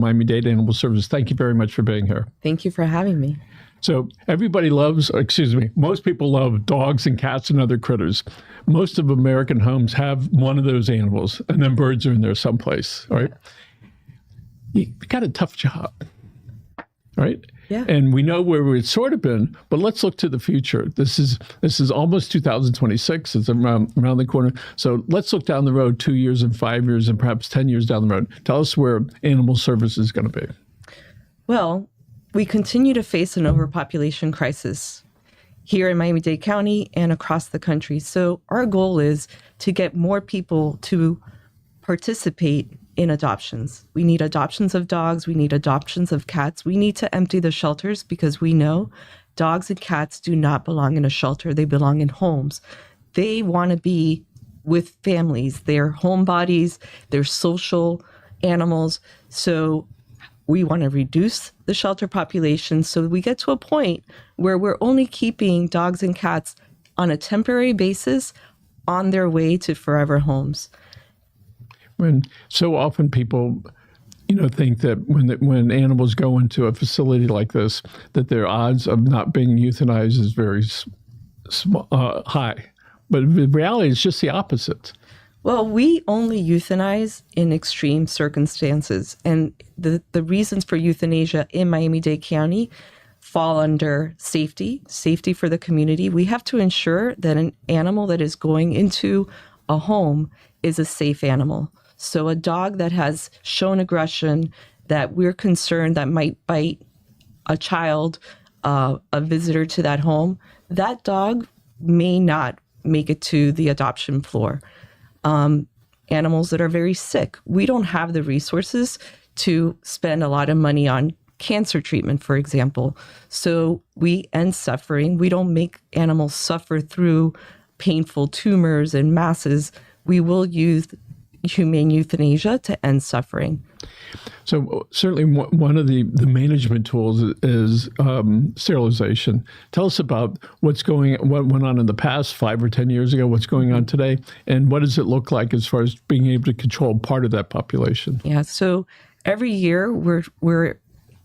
Miami-Dade Animal Service. Thank you very much for being here. Thank you for having me. So most people love dogs and cats and other critters. Most of American homes have one of those animals, and then birds are in there someplace, right? You got a tough job, right? Yeah. And we know where it's sort of been, but let's look to the future. This is almost 2026. It's around the corner. So let's look down the road 2 years and 5 years and perhaps 10 years down the road. Tell us where animal service is going to be. Well, we continue to face an overpopulation crisis here in Miami-Dade County and across the country. So our goal is to get more people to participate in adoptions. We need adoptions of dogs. We need adoptions of cats. We need to empty the shelters because we know dogs and cats do not belong in a shelter. They belong in homes. They want to be with families. They're homebodies. They're social animals. So we want to reduce the shelter population so we get to a point where we're only keeping dogs and cats on a temporary basis on their way to forever homes. When so often people, think that when animals go into a facility like this, that their odds of not being euthanized is very high. But the reality is just the opposite. Well, we only euthanize in extreme circumstances. And the reasons for euthanasia in Miami-Dade County fall under safety for the community. We have to ensure that an animal that is going into a home is a safe animal. So a dog that has shown aggression, that we're concerned that might bite a child, a visitor to that home, that dog may not make it to the adoption floor. Animals that are very sick, we don't have the resources to spend a lot of money on cancer treatment, for example. So we end suffering. We don't make animals suffer through painful tumors and masses. We will use humane euthanasia to end suffering. So certainly one of the management tools is sterilization. Tell us about what went on in the past 5 or 10 years ago, what's going on today, and what does it look like as far as being able to control part of that population? Yeah, so every year we're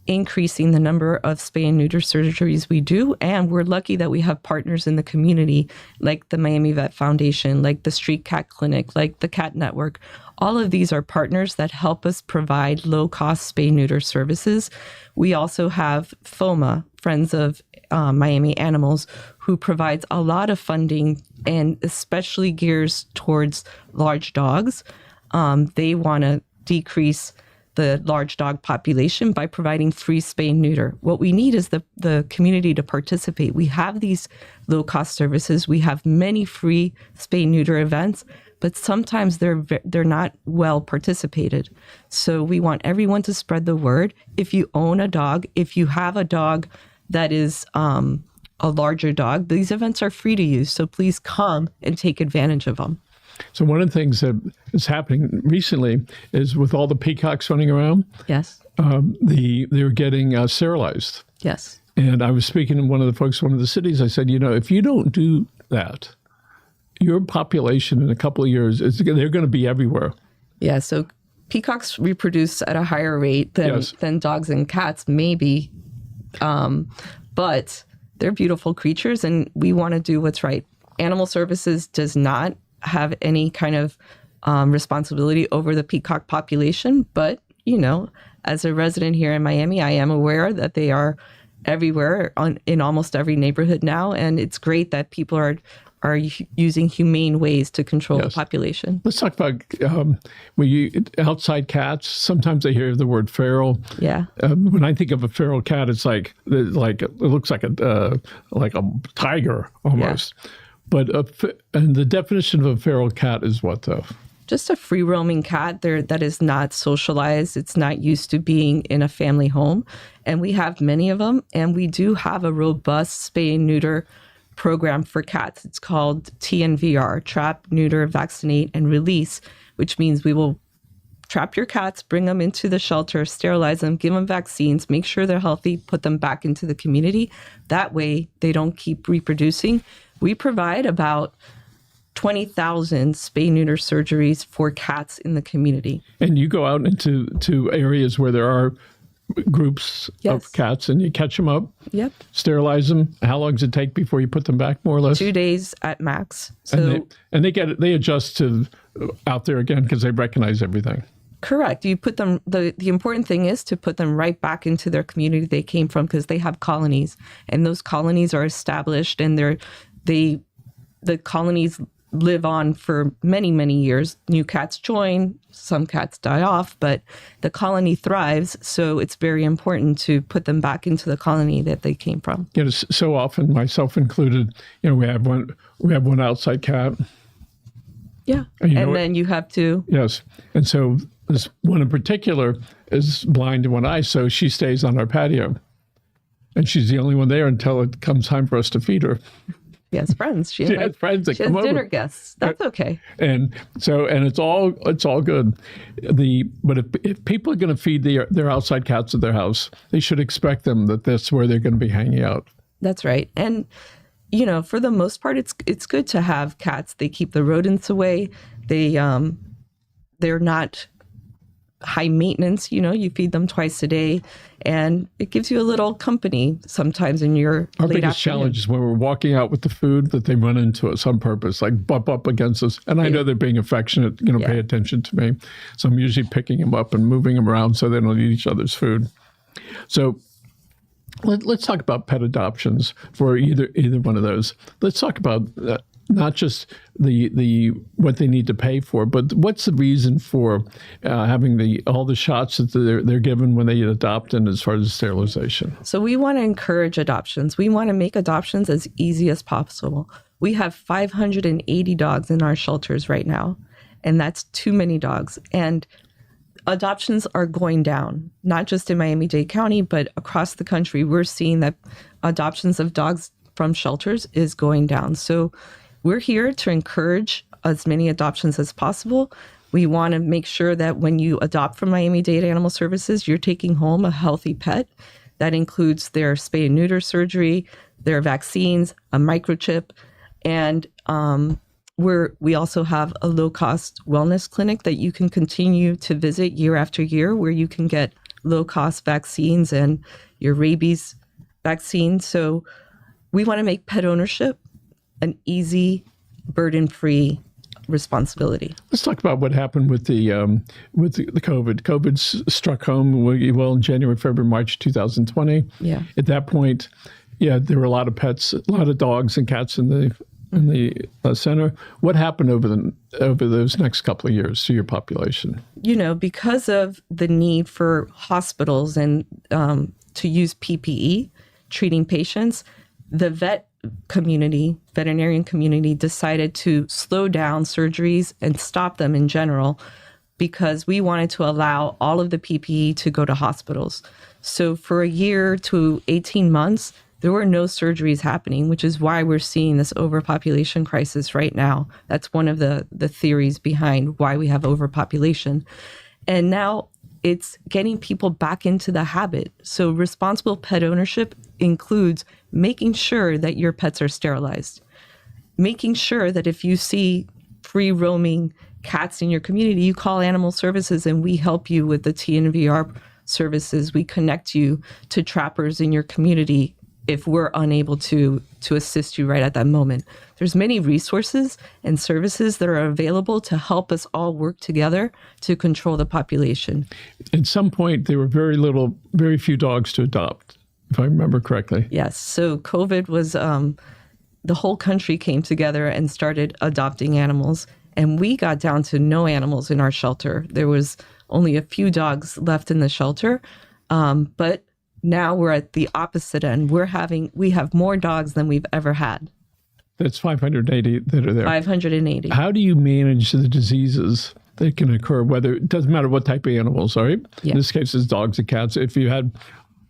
increasing the number of spay and neuter surgeries we do, and we're lucky that we have partners in the community like the Miami Vet Foundation, like the Street Cat Clinic, like the Cat Network. All of these are partners that help us provide low-cost spay-neuter services. We also have FOMA, Friends of Miami Animals, who provides a lot of funding and especially gears towards large dogs. They want to decrease the large dog population by providing free spay and neuter. What we need is the community to participate. We have these low-cost services. We have many free spay and neuter events, but sometimes they're not well participated. So we want everyone to spread the word. If you own a dog, if you have a dog that is a larger dog, these events are free to use. So please come and take advantage of them. So one of the things that is happening recently is with all the peacocks running around. Yes. They're getting sterilized. Yes. And I was speaking to one of the folks from one of the cities. I said, if you don't do that, your population in a couple of years, they're going to be everywhere. Yeah. So peacocks reproduce at a higher rate than dogs and cats, maybe. But they're beautiful creatures, and we want to do what's right. Animal Services does not have any kind of responsibility over the peacock population. But, as a resident here in Miami, I am aware that they are everywhere in almost every neighborhood now. And it's great that people are using humane ways to control the population. Let's talk about outside cats. Sometimes I hear the word feral. Yeah. When I think of a feral cat, it's like it looks like a tiger almost. Yeah. But and the definition of a feral cat is what, though? Just a free-roaming cat that is not socialized. It's not used to being in a family home. And we have many of them. And we do have a robust spay and neuter program for cats. It's called TNVR, Trap, Neuter, Vaccinate, and Release, which means we will trap your cats, bring them into the shelter, sterilize them, give them vaccines, make sure they're healthy, put them back into the community. That way, they don't keep reproducing. We provide about 20,000 spay-neuter surgeries for cats in the community. And you go out into areas where there are groups of cats and you catch them up, sterilize them. How long does it take before you put them back, more or less? 2 days at max. So, and they adjust to out there again because they recognize everything. Correct. You put them, the important thing is to put them right back into their community they came from, because they have colonies, and those colonies are established, and the colonies live on for many, many years. New cats join, some cats die off, but the colony thrives. So it's very important to put them back into the colony that they came from. So often, myself included, we have one outside cat. Yeah. And then you have to. Yes. And so this one in particular is blind in one eye, so she stays on our patio. And she's the only one there until it comes time for us to feed her. She has friends. She has friends that come over. Dinner guests. That's okay. And it's all good. But if people are going to feed their outside cats at their house, they should expect them that that's where they're going to be hanging out. That's right. And for the most part, it's good to have cats. They keep the rodents away. They're not high maintenance. You feed them twice a day, and it gives you a little company sometimes in your Our late biggest afternoon. challenge is when we're walking out with the food that they run into us on purpose, like bump up against us. And I know they're being affectionate, pay attention to me. So I'm usually picking them up and moving them around so they don't eat each other's food. So let's talk about pet adoptions for either one of those. Let's talk about not just the what they need to pay for, but what's the reason for having all the shots that they're given when they adopt, and as far as sterilization. So we want to encourage adoptions. We want to make adoptions as easy as possible. We have 580 dogs in our shelters right now, and that's too many dogs. And adoptions are going down, not just in Miami-Dade County, but across the country. We're seeing that adoptions of dogs from shelters is going down. So we're here to encourage as many adoptions as possible. We want to make sure that when you adopt from Miami-Dade Animal Services, you're taking home a healthy pet. That includes their spay and neuter surgery, their vaccines, a microchip, and we also have a low-cost wellness clinic that you can continue to visit year after year, where you can get low-cost vaccines and your rabies vaccine. So we want to make pet ownership an easy, burden-free responsibility. Let's talk about what happened with the COVID. COVID struck home in January, February, March 2020. Yeah. At that point, there were a lot of pets, a lot of dogs and cats in the center. What happened over those next couple of years to your population? Because of the need for hospitals and to use PPE treating patients, the veterinarian community decided to slow down surgeries and stop them in general, because we wanted to allow all of the PPE to go to hospitals. So for a year to 18 months, there were no surgeries happening, which is why we're seeing this overpopulation crisis right now. That's one of the theories behind why we have overpopulation. And now it's getting people back into the habit. So responsible pet ownership includes making sure that your pets are sterilized, making sure that if you see free roaming cats in your community, you call Animal Services and we help you with the TNVR services. We connect you to trappers in your community if we're unable to assist you right at that moment. There's many resources and services that are available to help us all work together to control the population. At some point, there were very few dogs to adopt, if I remember correctly. Yes. So COVID was, the whole country came together and started adopting animals. And we got down to no animals in our shelter. There was only a few dogs left in the shelter. But now we're at the opposite end. We have more dogs than we've ever had. That's 580 that are there. 580. How do you manage the diseases that can occur? It doesn't matter what type of animals, all right? Yeah. In this case, it's dogs and cats. If you had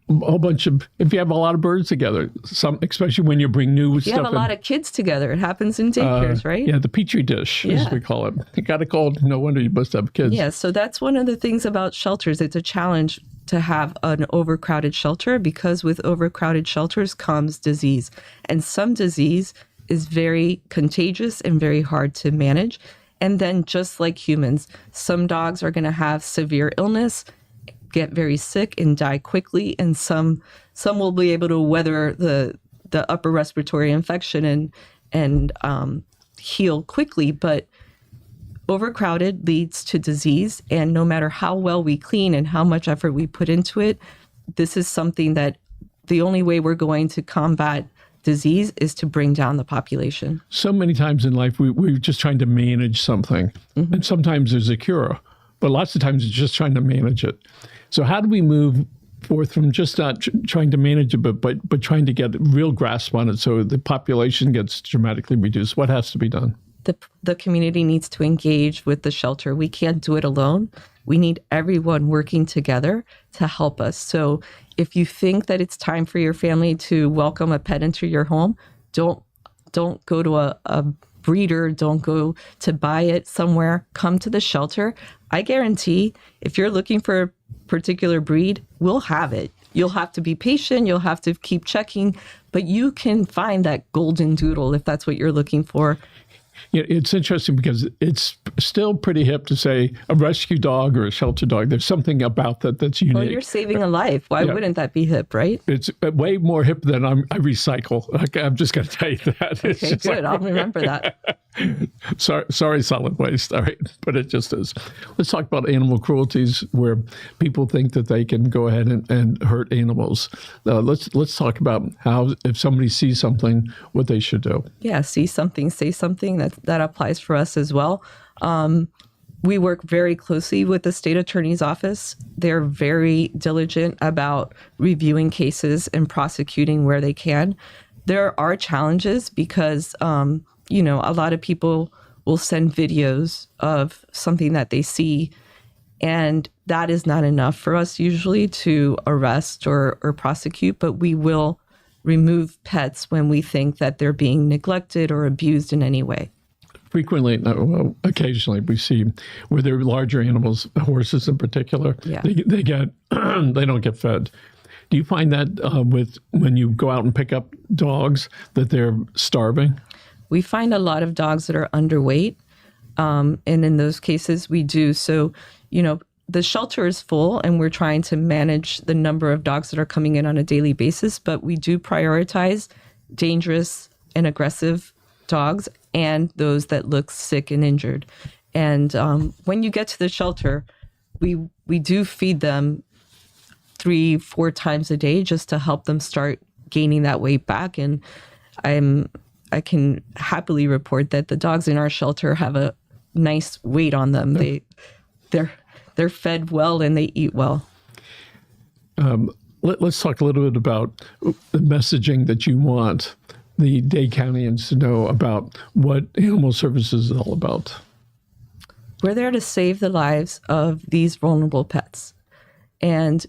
if you have a lot of birds together, especially when you bring new stuff in. You have a lot of kids together. It happens in daycares, right? Yeah, the petri dish, as we call it. You got it called, no wonder you must have kids. Yeah, so that's one of the things about shelters. It's a challenge to have an overcrowded shelter, because with overcrowded shelters comes disease. And some disease is very contagious and very hard to manage. And then just like humans, some dogs are going to have severe illness, get very sick and die quickly, and some will be able to weather the upper respiratory infection and heal quickly. But overcrowded leads to disease, and no matter how well we clean and how much effort we put into it, this is something that the only way we're going to combat disease is to bring down the population. So many times in life, we're just trying to manage something. Mm-hmm. And sometimes there's a cure, but lots of times it's just trying to manage it. So how do we move forth from just not trying to manage it, but trying to get a real grasp on it so the population gets dramatically reduced? What has to be done? The community needs to engage with the shelter. We can't do it alone. We need everyone working together to help us. So if you think that it's time for your family to welcome a pet into your home, don't go to a breeder, don't go to buy it somewhere. Come to the shelter. I guarantee if you're looking for a particular breed, we'll have it. You'll have to be patient. You'll have to keep checking, but you can find that golden doodle if that's what you're looking for. It's interesting because it's still pretty hip to say a rescue dog or a shelter dog. There's something about that that's unique. Well, you're saving a life. Why wouldn't that be hip, right? It's way more hip than I recycle. I'm just going to tell you that. Okay, good. I'll remember that. Sorry, solid waste. All right, but it just is. Let's talk about animal cruelties, where people think that they can go ahead and hurt animals. Let's talk about how, if somebody sees something, what they should do. Yeah, see something, say something. That applies for us as well. We work very closely with the state attorney's office. They're very diligent about reviewing cases and prosecuting where they can. There are challenges because a lot of people will send videos of something that they see, and that is not enough for us usually to arrest or prosecute, but we will remove pets when we think that they're being neglected or abused in any way. Frequently, occasionally, we see where they're larger animals, horses in particular, they don't get fed. Do you find that when you go out and pick up dogs that they're starving? We find a lot of dogs that are underweight, and in those cases we do. So, the shelter is full and we're trying to manage the number of dogs that are coming in on a daily basis, but we do prioritize dangerous and aggressive dogs and those that look sick and injured. And when you get to the shelter, we do feed them 3-4 times a day just to help them start gaining that weight back. And I can happily report that the dogs in our shelter have a nice weight on them. They're fed well and they eat well. Let's talk a little bit about the messaging that you want the Dade Countyans to know about what animal services is all about. We're there to save the lives of these vulnerable pets. And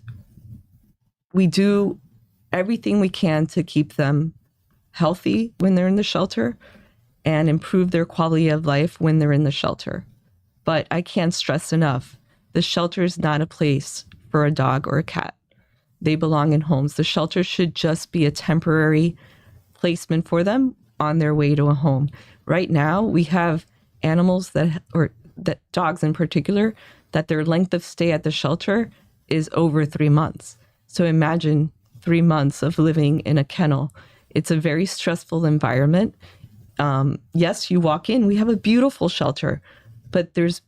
we do everything we can to keep them healthy when they're in the shelter and improve their quality of life when they're in the shelter. But I can't stress enough, the shelter is not a place for a dog or a cat. They belong in homes. The shelter should just be a temporary placement for them on their way to a home. Right now, we have animals that dogs in particular, that their length of stay at the shelter is over 3 months. So imagine 3 months of living in a kennel. It's a very stressful environment. Yes, you walk in, we have a beautiful shelter, but there's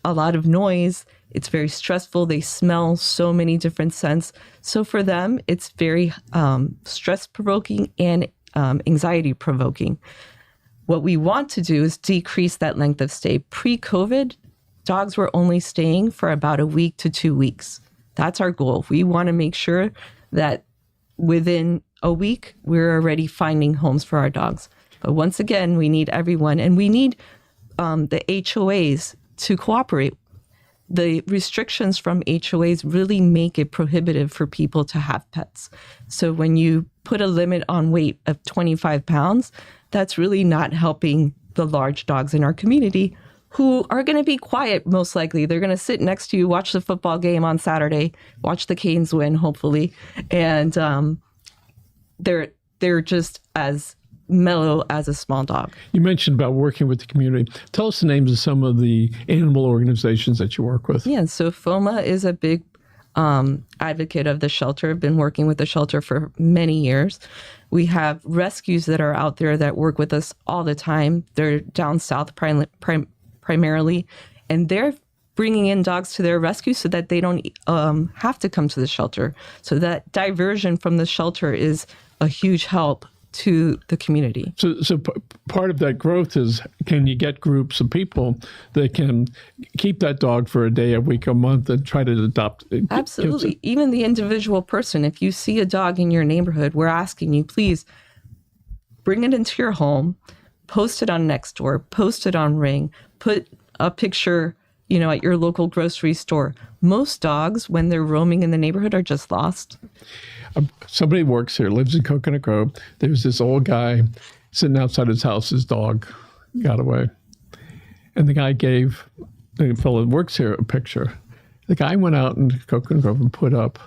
a lot of noise. It's very stressful. They smell so many different scents. So for them, it's very stress-provoking and anxiety-provoking. What we want to do is decrease that length of stay. Pre-COVID, dogs were only staying for about a week to 2 weeks. That's our goal. We want to make sure that within a week, we're already finding homes for our dogs. But once again, we need everyone, and we need the HOAs to cooperate. The restrictions from HOAs really make it prohibitive for people to have pets. So when you put a limit on weight of 25 pounds, that's really not helping the large dogs in our community who are going to be quiet, most likely. They're going to sit next to you, watch the football game on Saturday, watch the Canes win, hopefully. And they're just as mellow as a small dog. You mentioned about working with the community. Tell us the names of some of the animal organizations that you work with. Yeah, so FOMA is a big advocate of the shelter. I've been working with the shelter for many years. We have rescues that are out there that work with us all the time. They're down south primarily, and they're bringing in dogs to their rescue so that they don't have to come to the shelter. So that diversion from the shelter is a huge help to the community. So part of that growth is, can you get groups of people that can keep that dog for a day, a week, a month, and try to adopt it? Absolutely. Even the individual person, if you see a dog in your neighborhood, we're asking you, please bring it into your home, post it on Nextdoor, post it on Ring, put a picture, at your local grocery store. Most dogs, when they're roaming in the neighborhood, are just lost. Somebody works here, lives in Coconut Grove. There's this old guy sitting outside his house. His dog got away. And the guy gave the fellow that works here a picture. The guy went out in Coconut Grove and put up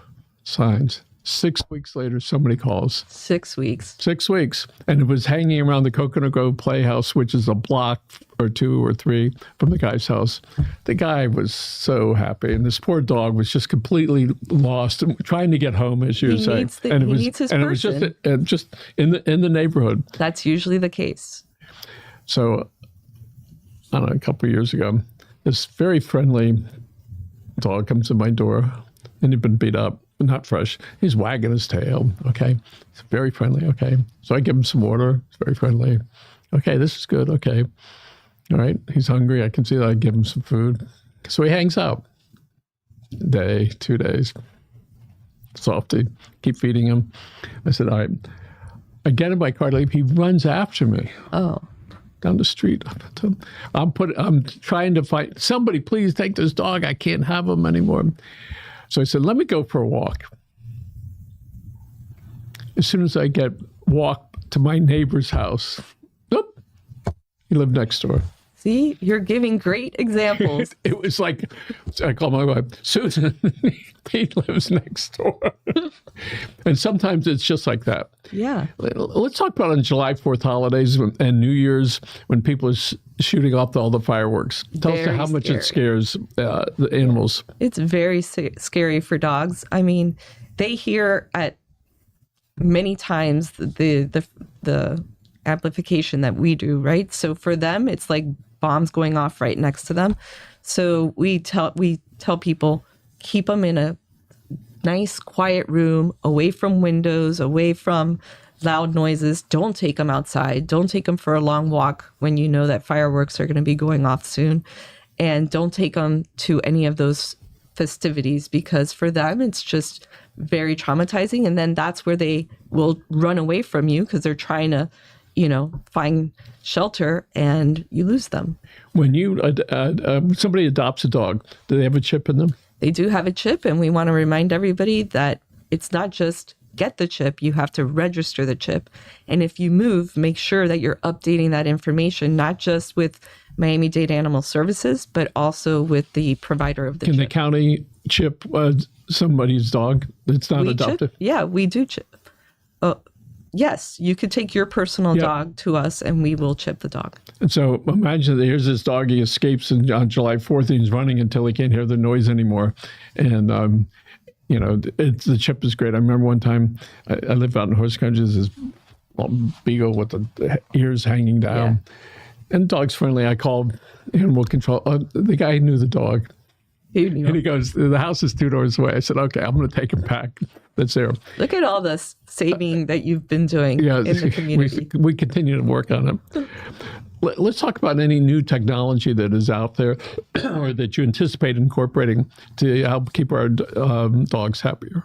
signs. 6 weeks later, somebody calls. 6 weeks. 6 weeks. And it was hanging around the Coconut Grove Playhouse, which is a block or 2 or 3 from the guy's house. The guy was so happy. And this poor dog was just completely lost and trying to get home, as you say. And he needs his person. It was just in the neighborhood. That's usually the case. So, I don't know, a couple of years ago, this very friendly dog comes to my door, and he'd been beat up. Not fresh. He's wagging his tail. Okay. It's very friendly. Okay. So I give him some water. It's very friendly. Okay. This is good. Okay. All right. He's hungry. I can see that. I give him some food. So he hangs out. Day, 2 days. Softy. Keep feeding him. I said, all right. I get in my car to leave. He runs after me. Oh. Down the street. I'm trying to find somebody, please take this dog. I can't have him anymore. So I said, let me go for a walk. As soon as I walk to my neighbor's house, nope, he lived next door. See, you're giving great examples. It was like, I call my wife, Susan, he lives next door. And sometimes it's just like that. Yeah. Let's talk about on July 4th holidays and New Year's when people are shooting off all the fireworks. Tell us how much it scares the animals. It's very scary for dogs. I mean, they hear at many times the amplification that we do, right? So for them, it's like bombs going off right next to them. So we tell people, keep them in a nice quiet room, away from windows, away from loud noises. Don't take them outside. Don't take them for a long walk when you know that fireworks are going to be going off soon. And don't take them to any of those festivities, because for them, it's just very traumatizing. And then that's where they will run away from you because they're trying to, find shelter, and you lose them. When somebody adopts a dog, do they have a chip in them? They do have a chip, and we want to remind everybody that it's not just get the chip, you have to register the chip. And if you move, make sure that you're updating that information, not just with Miami-Dade Animal Services, but also with the provider of the chip. Can the county chip somebody's dog that's not adopted? Yeah, we do chip. Yes, you could take your personal dog to us, and we will chip the dog. And so imagine that here's this dog, he escapes on July 4th, and he's running until he can't hear the noise anymore. And, the chip is great. I remember one time, I lived out in horse country, there's this beagle with the ears hanging down. Yeah. And the dog's friendly. I called animal control. The guy knew the dog. And he goes, the house is 2 doors away. I said, okay, I'm going to take him back. That's there. Look at all this saving that you've been doing in the community. We continue to work on it. Let's talk about any new technology that is out there or that you anticipate incorporating to help keep our dogs happier.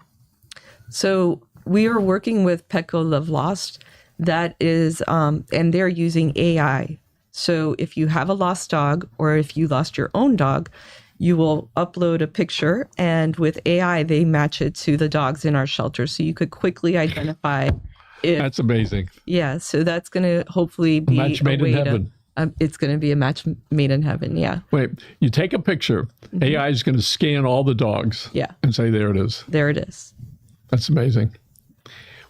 So we are working with Petco Love Lost. That is, and they're using AI. So if you have a lost dog, or if you lost your own dog, you will upload a picture, and with AI, they match it to the dogs in our shelter. So you could quickly identify if... That's amazing. Yeah, so that's going to hopefully be a match made in heaven. It's going to be a match made in heaven, yeah. Wait, you take a picture, AI is going to scan all the dogs and say, there it is. There it is. That's amazing.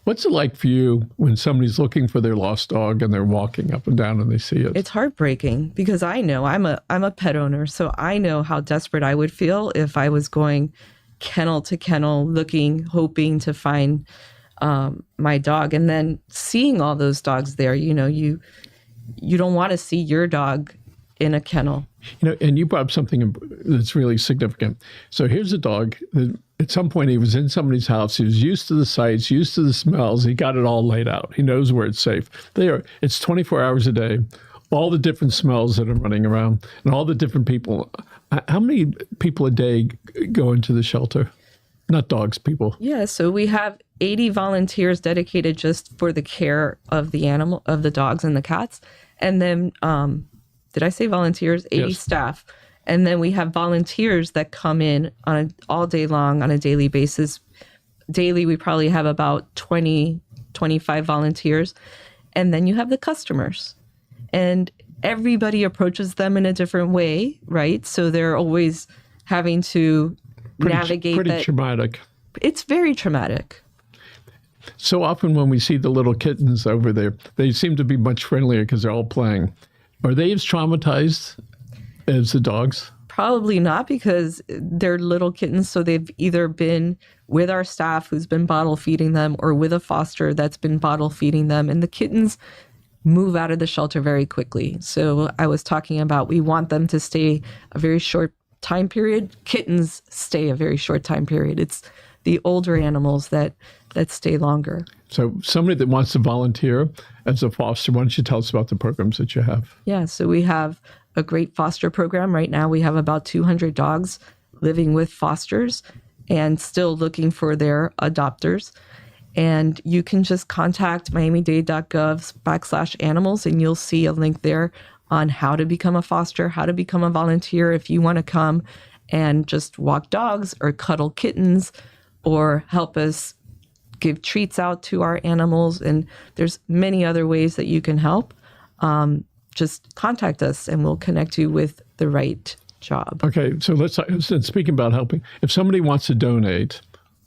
What's it like for you when somebody's looking for their lost dog and they're walking up and down and they see it? It's heartbreaking because I know I'm a pet owner, so I know how desperate I would feel if I was going kennel to kennel, looking, hoping to find my dog, and then seeing all those dogs there. You know, you don't want to see your dog in a kennel. You know, and you brought up something that's really significant. So here's a dog that at some point he was in somebody's house. He was used to the sights, used to the smells. He got it all laid out. He knows where it's safe. It's 24 hours a day, all the different smells that are running around and all the different people. How many people a day go into the shelter? Not dogs, people. Yeah, so we have 80 volunteers dedicated just for the care of the animal, of the dogs and the cats. And then, did I say volunteers? 80 Yes. staff. And then we have volunteers that come in all day long on a daily basis. Daily, we probably have about 20, 25 volunteers. And then you have the customers. And everybody approaches them in a different way, right? So they're always having to navigate pretty that. traumatic. It's very traumatic. So often when we see the little kittens over there, they seem to be much friendlier because they're all playing. Are they as traumatized as the dogs? Probably not, because they're little kittens. So they've either been with our staff who's been bottle feeding them or with a foster that's been bottle feeding them. And the kittens move out of the shelter very quickly. So I was talking about, we want them to stay a very short time period. Kittens stay a very short time period. It's the older animals that stay longer. So somebody that wants to volunteer as a foster, why don't you tell us about the programs that you have? Yeah, so we have a great foster program. Right now we have about 200 dogs living with fosters and still looking for their adopters. And you can just contact miamidade.gov/animals and you'll see a link there on how to become a foster, how to become a volunteer if you want to come and just walk dogs or cuddle kittens or help us give treats out to our animals. And there's many other ways that you can help. Just contact us and we'll connect you with the right job. Okay, so speaking about helping, if somebody wants to donate,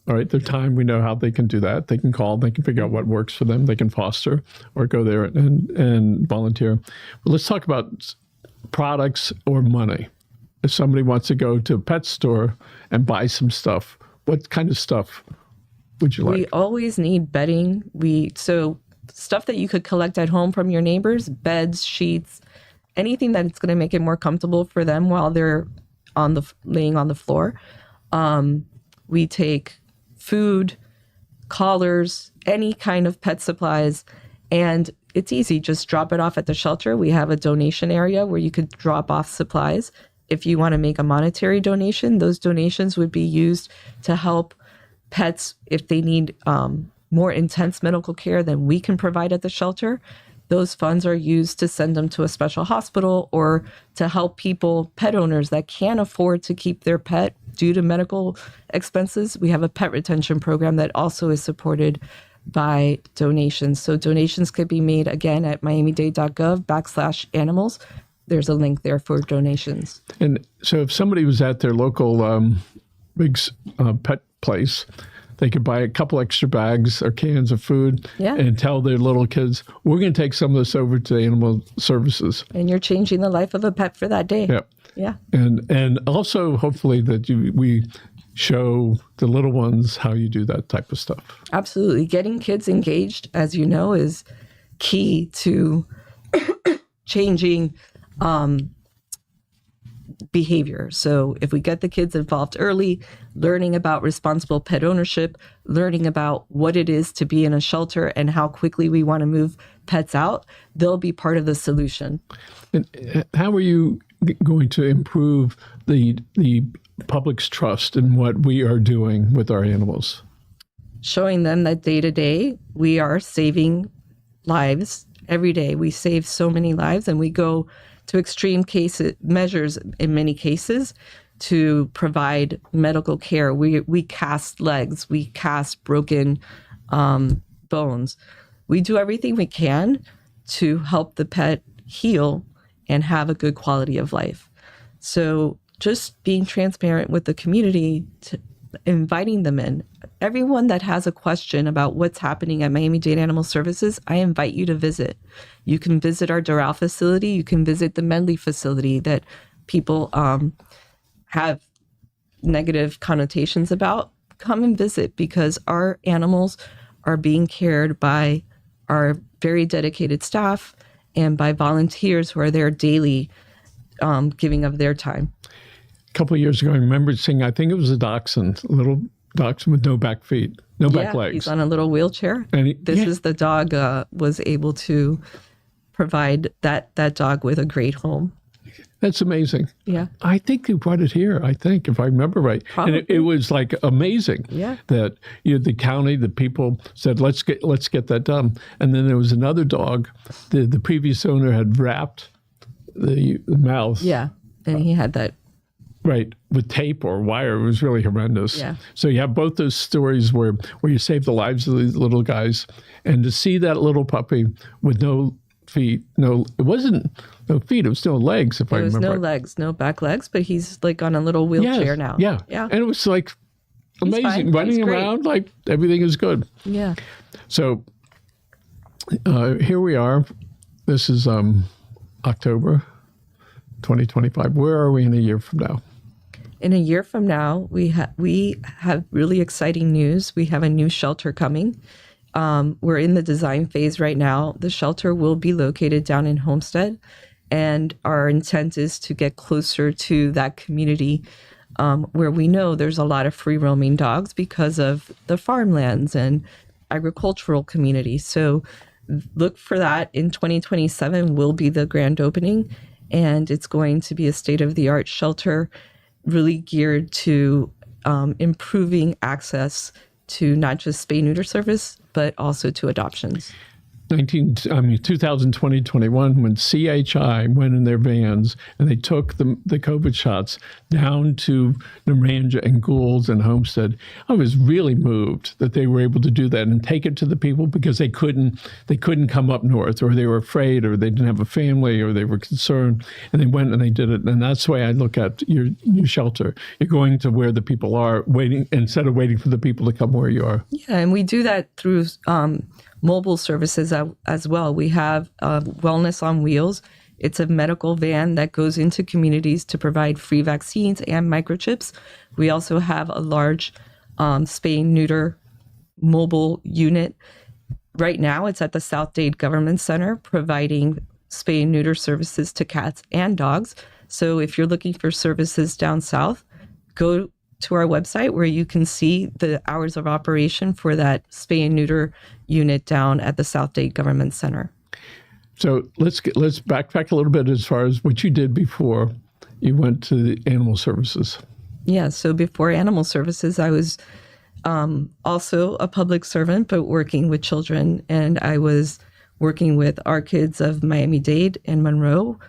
all right, their time, we know how they can do that. They can call, they can figure out what works for them. They can foster or go there and volunteer. But let's talk about products or money. If somebody wants to go to a pet store and buy some stuff, what kind of stuff would you like? We always need bedding. So stuff that you could collect at home from your neighbors, beds, sheets, anything that's going to make it more comfortable for them while they're laying on the floor. We take food, collars, any kind of pet supplies, and it's easy. Just drop it off at the shelter. We have a donation area where you could drop off supplies. If you want to make a monetary donation, those donations would be used to help pets if they need more intense medical care than we can provide at the shelter. Those funds are used to send them to a special hospital or to help people, pet owners that can't afford to keep their pet due to medical expenses. We have a pet retention program that also is supported by donations. So donations could be made again at miamidade.gov/animals. There's a link there for donations. And so if somebody was at their local big pet place, they could buy a couple extra bags or cans of food and tell their little kids, we're going to take some of this over to animal services. And you're changing the life of a pet for that day. Yep. Yeah. And also hopefully that we show the little ones how you do that type of stuff. Absolutely. Getting kids engaged, as you know, is key to changing behavior. So if we get the kids involved early, learning about responsible pet ownership, learning about what it is to be in a shelter and how quickly we want to move pets out, they'll be part of the solution. And how are you going to improve the public's trust in what we are doing with our animals? Showing them that day to day, we are saving lives every day. We save so many lives, and we go to extreme measures in many cases to provide medical care. We cast legs, we cast broken bones. We do everything we can to help the pet heal and have a good quality of life. So just being transparent with the community, inviting them in. everyone that has a question about what's happening at Miami-Dade Animal Services, I invite you to visit. You can visit our Doral facility. You can visit the Medley facility that people have negative connotations about. Come and visit, because our animals are being cared by our very dedicated staff and by volunteers who are there daily, giving of their time. A couple of years ago, I remember seeing, I think it was a dachshund, a little dachshund with no back feet, no back legs. He's on a little wheelchair. And this is the dog was able to provide that dog with a great home. That's amazing. Yeah. I think you brought it here, if I remember right. Probably. And it was like amazing. Yeah. That the county, the people said, let's get that done. And then there was another dog. The previous owner had wrapped the mouth. Yeah. And he had that. Right, with tape or wire. It was really horrendous. Yeah. So you have both those stories where you save the lives of these little guys. And to see that little puppy with no feet, it wasn't no feet, it was no legs, if I remember. There was no legs, no back legs, but he's like on a little wheelchair now. Yeah. Yeah. And it was like amazing, running around like everything is good. Yeah. So here we are. This is October 2025. Where are we in a year from now? In a year from now, we have really exciting news. We have a new shelter coming. We're in the design phase right now. The shelter will be located down in Homestead, and our intent is to get closer to that community where we know there's a lot of free-roaming dogs because of the farmlands and agricultural community. So look for that. In 2027 will be the grand opening, and it's going to be a state-of-the-art shelter really geared to improving access to not just spay-neuter service, but also to adoptions. 2020, 21, when CHI went in their vans and they took the COVID shots down to Naranja and Goulds and Homestead, I was really moved that they were able to do that and take it to the people, because they couldn't come up north, or they were afraid, or they didn't have a family, or they were concerned, and they went and they did it. And that's the way I look at your new shelter. You're going to where the people are waiting, instead of waiting for the people to come where you are. Yeah, and we do that through mobile services as well. We have Wellness on Wheels. It's a medical van that goes into communities to provide free vaccines and microchips. We also have a large spay-neuter mobile unit. Right now, it's at the South Dade Government Center, providing spay-neuter services to cats and dogs. So if you're looking for services down south, go to our website where you can see the hours of operation for that spay and neuter unit down at the South Dade Government Center. So let's backtrack a little bit as far as what you did before you went to the animal services. Yeah, so before animal services, I was also a public servant, but working with children. And I was working with our kids of Miami-Dade and Monroe,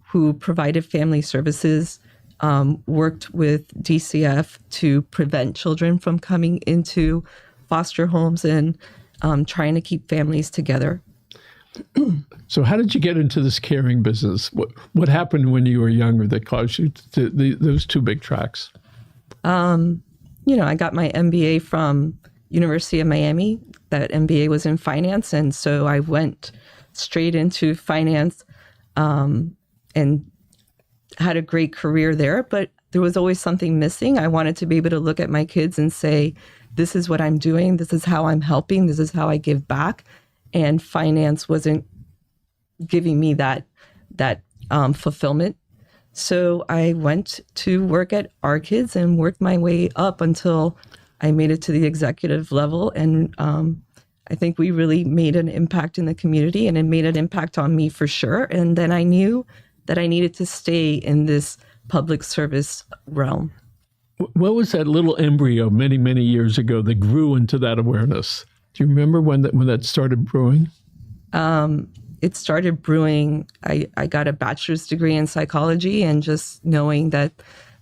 who provided family services, worked with DCF to prevent children from coming into foster homes, and trying to keep families together. So how did you get into this caring business? What happened when you were younger that caused you to those two big tracks? I got my MBA from University of Miami. That MBA was in finance, and so I went straight into finance and had a great career there, but there was always something missing. I wanted to be able to look at my kids and say, this is what I'm doing. This is how I'm helping. This is how I give back. And finance wasn't giving me that fulfillment. So I went to work at Our Kids and worked my way up until I made it to the executive level. And I think we really made an impact in the community, and it made an impact on me for sure. And then I knew that I needed to stay in this public service realm. What was that little embryo many, many years ago that grew into that awareness? Do you remember when that started brewing? It started brewing. I got a bachelor's degree in psychology, and just knowing that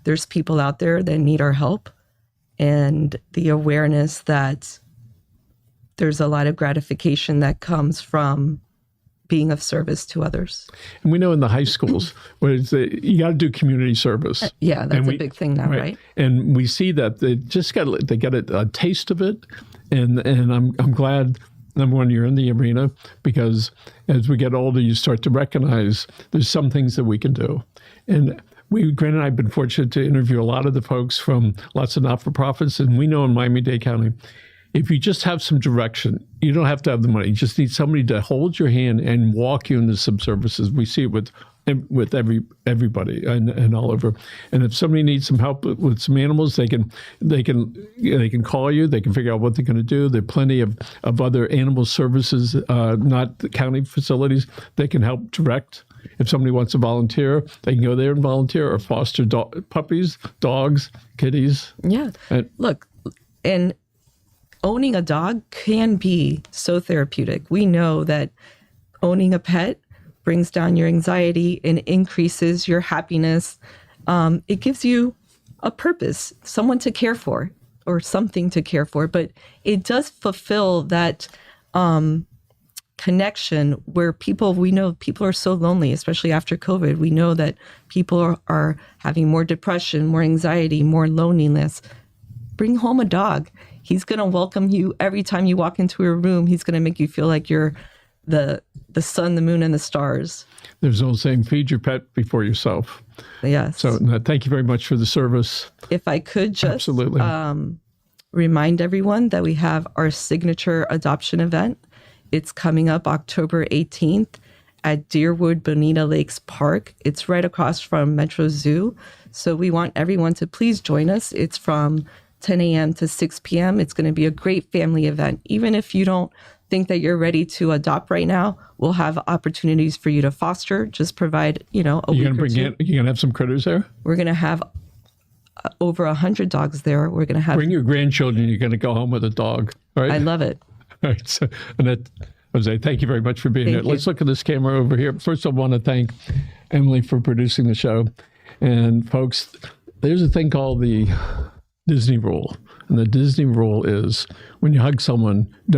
there's people out there that need our help, and the awareness that there's a lot of gratification that comes from being of service to others. And we know in the high schools, you got to do community service. Yeah, that's a big thing now, right? And we see that they get a taste of it. And I'm glad, number one, you're in the arena, because as we get older, you start to recognize there's some things that we can do. And Grant and I have been fortunate to interview a lot of the folks from lots of not-for-profits, and we know in Miami-Dade County, if you just have some direction, you don't have to have the money. You just need somebody to hold your hand and walk you into some services. We see it with everybody and all over. And if somebody needs some help with some animals, they can call you. They can figure out what they're going to do. There are plenty of other animal services, not the county facilities, they can help direct. If somebody wants to volunteer, they can go there and volunteer, or foster puppies, dogs, kitties. Yeah. Look, and owning a dog can be so therapeutic. We know that owning a pet brings down your anxiety and increases your happiness. It gives you a purpose, someone to care for or something to care for, but it does fulfill that connection where we know people are so lonely, especially after COVID. We know that people are having more depression, more anxiety, more loneliness. Bring home a dog. He's going to welcome you every time you walk into a room. He's going to make you feel like you're the sun, the moon, and the stars. There's no saying, feed your pet before yourself. Yes. So thank you very much for the service. If I could just absolutely remind everyone that we have our signature adoption event. It's coming up October 18th at Deerwood Bonita Lakes Park. It's right across from Metro Zoo. So we want everyone to please join us. It's from 10 a.m. to 6 p.m. It's going to be a great family event. Even if you don't think that you're ready to adopt right now, we'll have opportunities for you to foster. Just provide, a week or two. You're going to have some critters there? We're going to have over 100 dogs there. We're going to have... Bring your grandchildren. You're going to go home with a dog, right? I love it. All right. So, Annette, Jose, thank you very much for being here. Let's look at this camera over here. First, I want to thank Emily for producing the show. And folks, there's a thing called the Disney rule. And the Disney rule is when you hug someone, don't